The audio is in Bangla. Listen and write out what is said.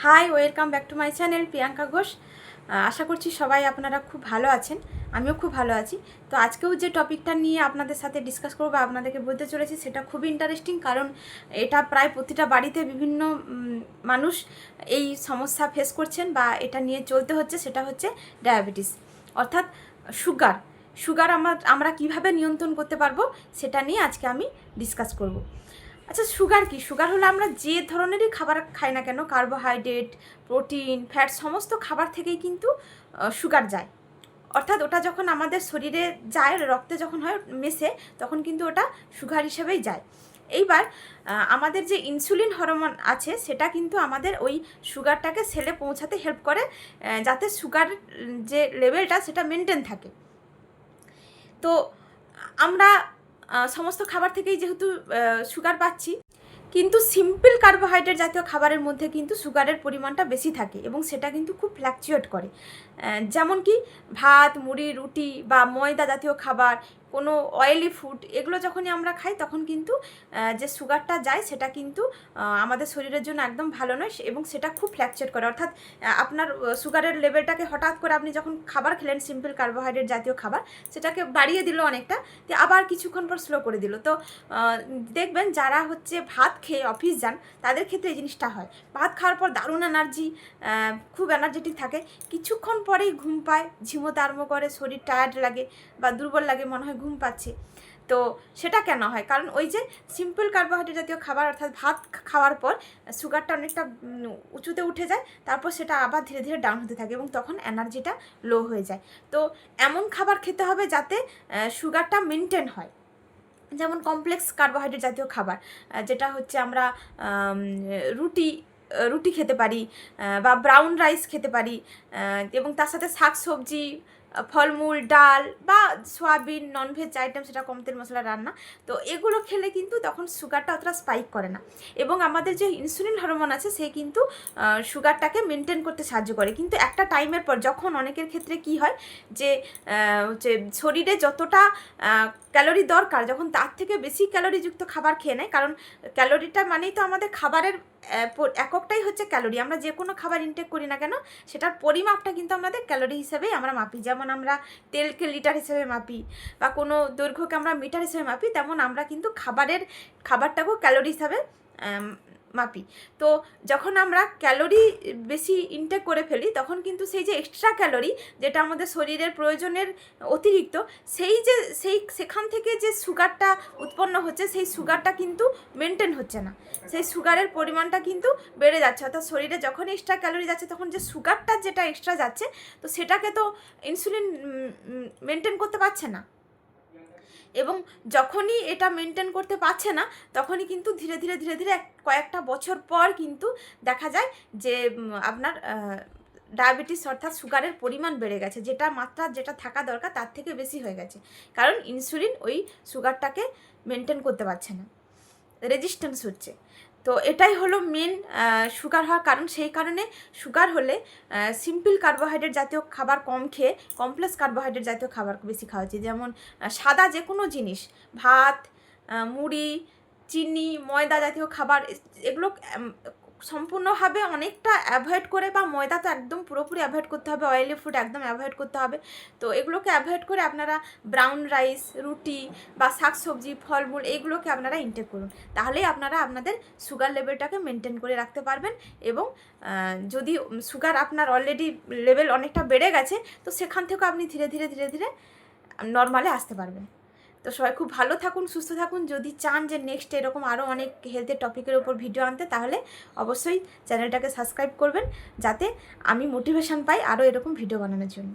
High, welcome back to my channel Priyanka Ghosh. আশা করছি সবাই আপনারা খুব ভালো আছেন। আমিও খুব ভালো আছি। তো আজকেও যে টপিকটা নিয়ে আপনাদের সাথে ডিসকাস করবো, আপনাদেরকে বলতে চলেছি, সেটা খুবই ইন্টারেস্টিং। কারণ এটা প্রায় প্রতিটা বাড়িতে বিভিন্ন মানুষ এই সমস্যা ফেস করছেন বা এটা নিয়ে চলতে হচ্ছে। সেটা হচ্ছে ডায়াবেটিস, অর্থাৎ সুগার। আমরা কিভাবে নিয়ন্ত্রণ করতে পারবো সেটা নিয়ে আজকে আমি ডিসকাস করব। আচ্ছা, সুগার কি? সুগার হলো আমরা যে ধরনেরই খাবার খাই না কেন, কার্বোহাইড্রেট, প্রোটিন, ফ্যাট, সমস্ত খাবার থেকেই কিন্তু সুগার যায়। অর্থাৎ ওটা যখন আমাদের শরীরে যায়, রক্তে যখন হয় মেশে, তখন কিন্তু ওটা সুগার হিসেবেই যায়। এইবার আমাদের যে ইনসুলিন হরমোন আছে সেটা কিন্তু আমাদের ওই সুগারটাকে সেলে পৌঁছাতে হেল্প করে, যাতে সুগার যে লেভেলটা সেটা মেনটেন থাকে। তো আমরা সমস্ত খাবার থেকেই যেহেতু সুগার পাচ্ছি, কিন্তু সিম্পল কার্বোহাইড্রেট জাতীয় খাবারের মধ্যে কিন্তু সুগারের পরিমাণটা বেশি থাকে এবং সেটা কিন্তু খুব ফ্ল্যাকচুয়েট করে। যেমন কি ভাত, মুড়ি, রুটি বা ময়দা জাতীয় খাবার, কোনো অয়েলি ফুড, এগুলো যখনই আমরা খাই তখন কিন্তু যে সুগারটা যায় সেটা কিন্তু আমাদের শরীরের জন্য একদম ভালো নয় এবং সেটা খুব ফ্ল্যাকচুয়েট করে। অর্থাৎ আপনার সুগারের লেভেলটাকে হঠাৎ করে আপনি যখন খাবার খেলেন সিম্পল কার্বোহাইড্রেট জাতীয় খাবার, সেটাকে বাড়িয়ে দিল অনেকটা, তো আবার কিছুক্ষণ পর স্লো করে দিল। তো দেখবেন যারা হচ্ছে ভাত খেয়ে অফিস যান তাদের ক্ষেত্রে এই জিনিসটা হয়। ভাত খাওয়ার পর দারুণ এনার্জি, খুব এনার্জেটিক থাকে, কিছুক্ষণ পরেই ঘুম পায়, ঝিমোতে আরম্ভ করে, শরীর টায়ার্ড লাগে বা দুর্বল লাগে, মনে হয় ঘুম পাচ্ছে। তো সেটা কেন হয়? কারণ ওই যে সিম্পল কার্বোহাইড্রেট জাতীয় খাবার অর্থাৎ ভাত খাওয়ার পর সুগারটা অনেকটা উঁচুতে উঠে যায়, তারপর সেটা আবার ধীরে ধীরে ডাউন হতে থাকে এবং তখন এনার্জিটা লো হয়ে যায়। তো এমন খাবার খেতে হবে যাতে সুগারটা মেনটেন হয়। যেমন কমপ্লেক্স কার্বোহাইড্রেট জাতীয় খাবার, যেটা হচ্ছে আমরা রুটি খেতে পারি বা ব্রাউন রাইস খেতে পারি, এবং তার সাথে শাক সবজি, ফলমূল, ডাল বা সয়াবিন, ননভেজ আইটেম, সেটা কম তেল মশলা রান্না। তো এগুলো খেলে কিন্তু তখন সুগারটা অতটা স্পাইক করে না এবং আমাদের যে ইনসুলিন হরমোন আছে সে কিন্তু সুগারটাকে মেনটেন করতে সাহায্য করে। কিন্তু একটা টাইমের পর যখন অনেকের ক্ষেত্রে কি হয় যে শরীরে যতটা ক্যালোরি দরকার, যখন তার থেকে বেশি ক্যালোরিযুক্ত খাবার খেয়ে নেয়, কারণ ক্যালোরিটা মানেই তো আমাদের খাবারের এককটাই হচ্ছে ক্যালোরি। আমরা যে কোনো খাবার ইনটেক করি না কেন সেটার পরিমাপটা কিন্তু আমাদের ক্যালোরি হিসেবেই আমরা মাপি। যেমন আমরা তেলকে লিটার হিসেবে মাপি বা কোনো দৈর্ঘ্যকে আমরা মিটার হিসেবে মাপি, তেমন আমরা কিন্তু খাবারটাকেও ক্যালোরি হিসাবে মাপি। তো যখন আমরা ক্যালোরি বেশি ইনটেক করে ফেলি তখন কিন্তু সেই যে এক্সট্রা ক্যালোরি যেটা আমাদের শরীরের প্রয়োজনের অতিরিক্ত, সেখান থেকে যে সুগারটা উৎপন্ন হচ্ছে সেই সুগারটা কিন্তু মেনটেন হচ্ছে না, সেই সুগারের পরিমাণটা কিন্তু বেড়ে যাচ্ছে। অর্থাৎ শরীরে যখন এক্সট্রা ক্যালোরি যাচ্ছে তখন যে সুগারটা যেটা এক্সট্রা যাচ্ছে, তো সেটাকে তো ইনসুলিন মেনটেন করতে পারছে না, এবং যখনই এটা মেনটেন করতে পারছে না তখনই কিন্তু ধীরে ধীরে কয়েকটা বছর পর কিন্তু দেখা যায় যে আপনার ডায়াবেটিস অর্থাৎ সুগারের পরিমাণ বেড়ে গেছে, যেটা থাকা দরকার তার থেকে বেশি হয়ে গেছে, কারণ ইনসুলিন ওই সুগারটাকে মেনটেন করতে পারছে না, রেজিস্ট্যান্স হচ্ছে। তো এটাই হলো মেন সুগার হওয়ার কারণ। সেই কারণে সুগার হলে সিম্পল কার্বোহাইড্রেট জাতীয় খাবার কম খেয়ে কমপ্লেক্স কার্বোহাইড্রেট জাতীয় খাবার বেশি খাওয়া উচিত। যেমন সাদা যে কোনো জিনিস, ভাত, মুড়ি, চিনি, ময়দা জাতীয় খাবার, এগুলো সম্পূর্ণভাবে অনেকটা অ্যাভয়েড করে, বা ময়দা তো একদম পুরোপুরি অ্যাভয়েড করতে হবে, অয়েলি ফুড একদম অ্যাভয়েড করতে হবে। তো এগুলোকে অ্যাভয়েড করে আপনারা ব্রাউন রাইস, রুটি বা শাক সবজি, ফলমূল, এইগুলোকে আপনারা ইনটেক করুন। তাহলেই আপনারা আপনাদের সুগার লেভেলটাকে মেনটেন করে রাখতে পারবেন। এবং যদি সুগার আপনার অলরেডি লেভেল অনেকটা বেড়ে গেছে, তো সেখান থেকেও আপনি ধীরে ধীরে নর্মালে আসতে পারবেন। তো সবাই খুব ভালো থাকুন, সুস্থ থাকুন। যদি চান যে নেক্সট এরকম আরও অনেক হেলথের টপিকের উপর ভিডিও আনতে, তাহলে অবশ্যই চ্যানেলটাকে সাবস্ক্রাইব করবেন, যাতে আমি মোটিভেশন পাই আরও এরকম ভিডিও বানানোর জন্য।